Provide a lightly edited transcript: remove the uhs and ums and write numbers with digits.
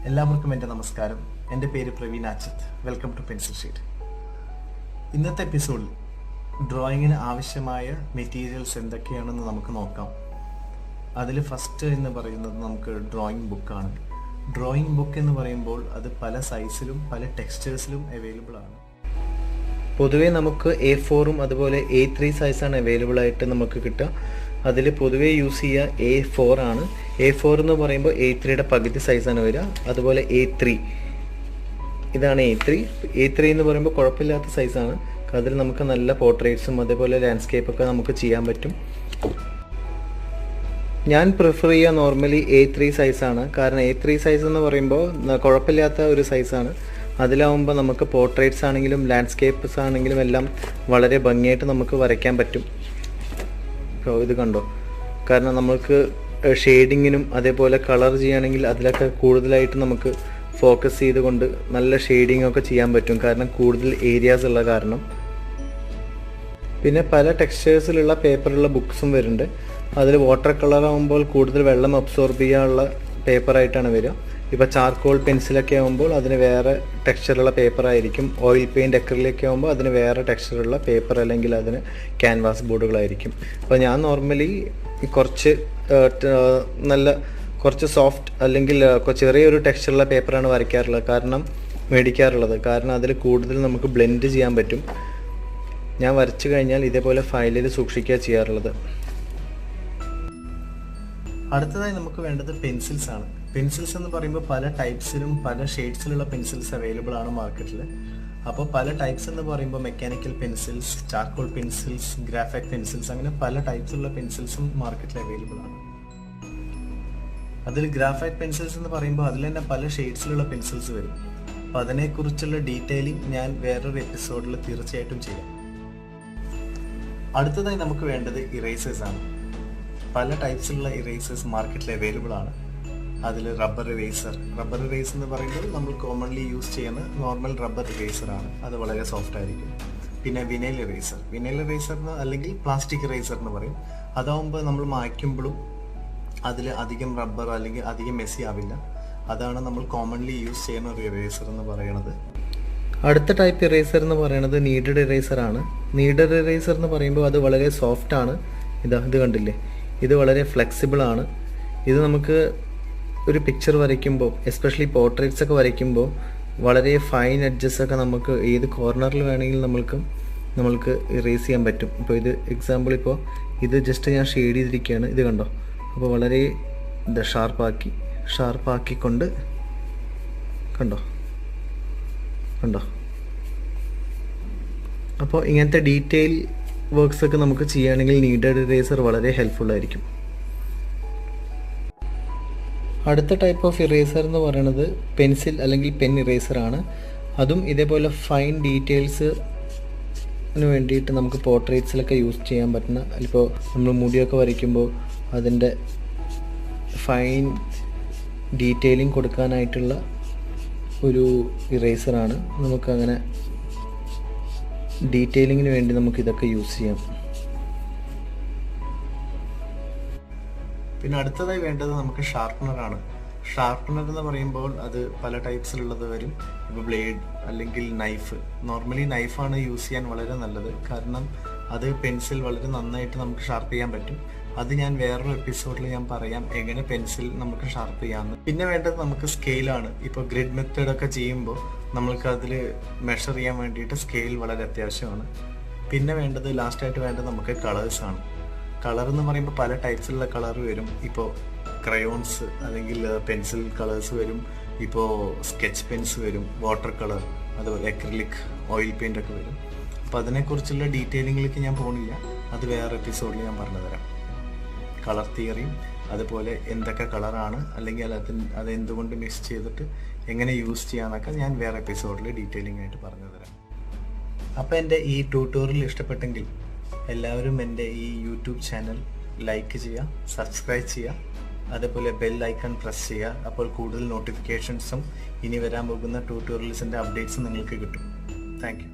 എല്ലാവർക്കും എൻ്റെ നമസ്കാരം. എൻ്റെ പേര് Praveen Achith. Welcome to pencil sheet. ഇന്നത്തെ എപ്പിസോഡിൽ ഡ്രോയിങ്ങിന് ആവശ്യമായ മെറ്റീരിയൽസ് എന്തൊക്കെയാണെന്ന് നമുക്ക് നോക്കാം. അതിൽ ഫസ്റ്റ് എന്ന് പറയുന്നത് നമുക്ക് ഡ്രോയിങ് ബുക്കാണ്. ഡ്രോയിങ് ബുക്ക് എന്ന് പറയുമ്പോൾ അത് പല സൈസിലും പല ടെക്സ്റ്റേഴ്സിലും അവൈലബിൾ ആണ്. പൊതുവേ നമുക്ക് A4 അതുപോലെ A3 സൈസാണ് അവൈലബിൾ ആയിട്ട് നമുക്ക് കിട്ടുക. അതിൽ പൊതുവേ യൂസ് ചെയ്യുക A4 ആണ്. A4 എന്ന് പറയുമ്പോൾ A3യുടെ പകുതി സൈസാണ് വരിക. അതുപോലെ A3 ഇതാണ് A3 എന്ന് പറയുമ്പോൾ കുഴപ്പമില്ലാത്ത സൈസാണ്. അതിൽ നമുക്ക് നല്ല പോർട്രേറ്റ്സും അതേപോലെ ലാൻഡ്സ്കേപ്പൊക്കെ നമുക്ക് ചെയ്യാൻ പറ്റും. ഞാൻ പ്രിഫർ ചെയ്യുക നോർമലി A3 സൈസാണ്. കാരണം A3 സൈസ് എന്ന് പറയുമ്പോൾ കുഴപ്പമില്ലാത്ത ഒരു സൈസാണ്. അതിലാവുമ്പോൾ നമുക്ക് പോർട്രേറ്റ്സ് ആണെങ്കിലും ലാൻഡ്സ്കേപ്പ്സ് ആണെങ്കിലും എല്ലാം വളരെ ഭംഗിയായിട്ട് നമുക്ക് വരയ്ക്കാൻ പറ്റും. ഇത് കണ്ടോ, കാരണം നമുക്ക് ഷെയ്ഡിങ്ങിനും അതേപോലെ കളർ ചെയ്യുകയാണെങ്കിൽ അതിലൊക്കെ കൂടുതലായിട്ട് നമുക്ക് ഫോക്കസ് ചെയ്തുകൊണ്ട് നല്ല ഷെയ്ഡിങ് ഒക്കെ ചെയ്യാൻ പറ്റും, കാരണം കൂടുതൽ ഏരിയാസ് ഉള്ള കാരണം. പിന്നെ പല ടെക്സ്റ്റേഴ്സിലുള്ള പേപ്പറുള്ള ബുക്സും വരുന്നുണ്ട്. അതിൽ വാട്ടർ കളർ ആകുമ്പോൾ കൂടുതൽ വെള്ളം അബ്സോർബ് ചെയ്യാനുള്ള പേപ്പറായിട്ടാണ് വരിക. ഇപ്പോൾ ചാർക്കോൾ പെൻസിലൊക്കെ ആകുമ്പോൾ അതിന് വേറെ ടെക്സ്ചറുള്ള പേപ്പറായിരിക്കും. ഓയിൽ പെയിൻറ്റ് അക്രിലിക് ആകുമ്പോൾ അതിന് വേറെ ടെക്സ്ചറുള്ള പേപ്പർ അല്ലെങ്കിൽ അതിന് ക്യാൻവാസ് ബോർഡുകളായിരിക്കും. അപ്പോൾ ഞാൻ നോർമലി കുറച്ച് കുറച്ച് സോഫ്റ്റ് അല്ലെങ്കിൽ ചെറിയൊരു ടെക്സ്ചറുള്ള പേപ്പറാണ് മേടിക്കാറുള്ളത്. കാരണം അതിൽ കൂടുതൽ നമുക്ക് ബ്ലെൻഡ് ചെയ്യാൻ പറ്റും. ഞാൻ വരച്ചു കഴിഞ്ഞാൽ ഇതേപോലെ ഫയലിൽ സൂക്ഷിക്കുക ചെയ്യാറുള്ളത്. അടുത്തതായി നമുക്ക് വേണ്ടത് പെൻസിൽസ് ആണ്. പെൻസിൽസ് എന്ന് പറയുമ്പോൾ പല ടൈപ്സിലും പല ഷെയ്ഡ്സിലുള്ള പെൻസിൽസ് അവൈലബിൾ ആണ് മാർക്കറ്റിൽ. അപ്പോൾ പല ടൈപ്സ് എന്ന് പറയുമ്പോൾ mechanical pencils, charcoal pencils, graphite pencils, അങ്ങനെ പല ടൈപ്സിലുള്ള പെൻസിൽസും മാർക്കറ്റിൽ അവൈലബിൾ ആണ്. അതിൽ ഗ്രാഫൈറ്റ് പെൻസിൽസ് എന്ന് പറയുമ്പോൾ അതിൽ തന്നെ പല ഷെയ്ഡ്സിലുള്ള പെൻസിൽസ് വരും. അപ്പോൾ അതിനെക്കുറിച്ചുള്ള ഡീറ്റെയിലിംഗ് ഞാൻ വേറൊരു എപ്പിസോഡിൽ തീർച്ചയായിട്ടും ചെയ്യാം. അടുത്തതായി നമുക്ക് വേണ്ടത് ഇറേസേഴ്സ് ആണ്. പല ടൈപ്സിലുള്ള ഇറേസേഴ്സ് മാർക്കറ്റിൽ അവൈലബിൾ ആണ്. അതിൽ റബ്ബർ ഇറേസർ എന്ന് പറയുമ്പോൾ നമ്മൾ കോമൺലി യൂസ് ചെയ്യുന്ന നോർമൽ റബ്ബർ ഇറേസറാണ്. അത് വളരെ സോഫ്റ്റ് ആയിരിക്കും. പിന്നെ വിനൈൽ ഇറേസർ അല്ലെങ്കിൽ പ്ലാസ്റ്റിക് ഇറേസർ എന്ന് പറയും. അതാവുമ്പോൾ നമ്മൾ മായ്ക്കുമ്പോഴും അതിൽ അധികം റബ്ബർ അല്ലെങ്കിൽ അധികം മെസ്സി ആവില്ല. അതാണ് നമ്മൾ കോമൺലി യൂസ് ചെയ്യുന്ന ഒരു ഇറേസർ എന്ന് പറയുന്നത്. അടുത്ത ടൈപ്പ് ഇറേസർ എന്ന് പറയുന്നത് നീഡഡ് ഇറേസറാണ്. നീഡഡ് ഇറേസർ എന്ന് പറയുമ്പോൾ അത് വളരെ സോഫ്റ്റ് ആണ്. ഇത് കണ്ടില്ലേ, ഇത് വളരെ ഫ്ലെക്സിബിൾ ആണ്. ഇത് നമുക്ക് ഒരു പിക്ചർ വരയ്ക്കുമ്പോൾ, എസ്പെഷ്യലി പോർട്രേറ്റ്സ് ഒക്കെ വരയ്ക്കുമ്പോൾ വളരെ ഫൈൻ എഡ്ജസ് ഒക്കെ നമുക്ക് ഏത് കോർണറിൽ വേണമെങ്കിലും നമ്മൾക്ക് ഇറേസ് ചെയ്യാൻ പറ്റും. ഇപ്പോൾ ഇത് എക്സാമ്പിൾ, ഇപ്പോൾ ഇത് ജസ്റ്റ് ഞാൻ ഷെയ്ഡ് ചെയ്തിരിക്കുകയാണ്. ഇത് കണ്ടോ, അപ്പോൾ വളരെ ഷാർപ്പാക്കിക്കൊണ്ട് കണ്ടോ. അപ്പോൾ ഇങ്ങനത്തെ ഡീറ്റെയിൽ വർക്ക്സ് ഒക്കെ നമുക്ക് ചെയ്യുകയാണെങ്കിൽ നീഡഡ് ഇറേസർ വളരെ ഹെൽപ്ഫുൾ ആയിരിക്കും. അടുത്ത ടൈപ്പ് ഓഫ് ഇറേസർ എന്ന് പറയുന്നത് പെൻസിൽ അല്ലെങ്കിൽ പെൻ ഇറേസറാണ്. അതും ഇതേപോലെ ഫൈൻ ഡീറ്റെയിൽസിന് വേണ്ടിയിട്ട് നമുക്ക് പോർട്രേറ്റ്സിലൊക്കെ യൂസ് ചെയ്യാൻ പറ്റുന്ന, ഇപ്പോൾ നമ്മൾ മുടിയൊക്കെ വരയ്ക്കുമ്പോൾ അതിൻ്റെ ഫൈൻ ഡീറ്റെയിലിംഗ് കൊടുക്കാനായിട്ടുള്ള ഒരു ഇറേസറാണ്. നമുക്കങ്ങനെ ഡീറ്റെയിലിങ്ങിന് വേണ്ടി നമുക്കിതൊക്കെ യൂസ് ചെയ്യാം. പിന്നെ അടുത്തതായി വേണ്ടത് നമുക്ക് ഷാർപ്പനറാണ്. ഷാർപ്പനർ എന്ന് പറയുമ്പോൾ അത് പല ടൈപ്സിലുള്ളത് വരും. ഇപ്പോൾ ബ്ലേഡ് അല്ലെങ്കിൽ നൈഫ്. നോർമലി നൈഫാണ് യൂസ് ചെയ്യാൻ വളരെ നല്ലത്, കാരണം അത് പെൻസിൽ വളരെ നന്നായിട്ട് നമുക്ക് ഷാർപ്പ് ചെയ്യാൻ പറ്റും. അത് ഞാൻ വേറൊരു എപ്പിസോഡിൽ ഞാൻ പറയാം എങ്ങനെ പെൻസിൽ നമുക്ക് ഷാർപ്പ് ചെയ്യാമെന്ന്. പിന്നെ വേണ്ടത് നമുക്ക് സ്കെയിലാണ്. ഇപ്പോൾ ഗ്രിഡ് മെത്തേഡൊക്കെ ചെയ്യുമ്പോൾ നമ്മൾക്ക് അതിൽ മെഷർ ചെയ്യാൻ വേണ്ടിയിട്ട് സ്കെയിൽ വളരെ അത്യാവശ്യമാണ്. പിന്നെ വേണ്ടത് ലാസ്റ്റായിട്ട് വേണ്ടത് നമുക്ക് കളേഴ്സാണ്. കളർ എന്ന് പറയുമ്പോൾ പല ടൈപ്സിലുള്ള കളർ വരും. ഇപ്പോൾ ക്രയോൺസ് അല്ലെങ്കിൽ പെൻസിൽ കളേഴ്സ് വരും. ഇപ്പോൾ സ്കെച്ച് പെൻസ് വരും, വാട്ടർ കളർ, അതുപോലെ അക്രിലിക്, ഓയിൽ പെയിൻ്റ് ഒക്കെ വരും. അപ്പോൾ അതിനെക്കുറിച്ചുള്ള ഡീറ്റെയിലിങ്ങിലേക്ക് ഞാൻ പോകുന്നില്ല. അത് വേറെ എപ്പിസോഡിൽ ഞാൻ പറഞ്ഞുതരാം. കളർ തിയറിയും അതുപോലെ എന്തൊക്കെ കളറാണ് അല്ലെങ്കിൽ അതെന്തുകൊണ്ട് മിക്സ് ചെയ്തിട്ട് എങ്ങനെ യൂസ് ചെയ്യാമെന്നൊക്കെ ഞാൻ വേറെ എപ്പിസോഡിൽ ഡീറ്റെയിലിംഗ് ആയിട്ട് പറഞ്ഞുതരാം. അപ്പോൾ എൻ്റെ ഈ ട്യൂട്ടോറിയൽ ഇഷ്ടപ്പെട്ടെങ്കിൽ എല്ലാവരും എൻ്റെ ഈ യൂട്യൂബ് ചാനൽ ലൈക്ക് ചെയ്യുക, സബ്സ്ക്രൈബ് ചെയ്യുക, അതേപോലെ ബെൽ ഐക്കൺ പ്രസ് ചെയ്യുക. അപ്പോൾ കൂടുതൽ നോട്ടിഫിക്കേഷൻസും ഇനി വരാൻ പോകുന്ന ട്യൂട്ടോറിയൽസിൻ്റെ അപ്ഡേറ്റ്സും നിങ്ങൾക്ക് കിട്ടും. Thank you.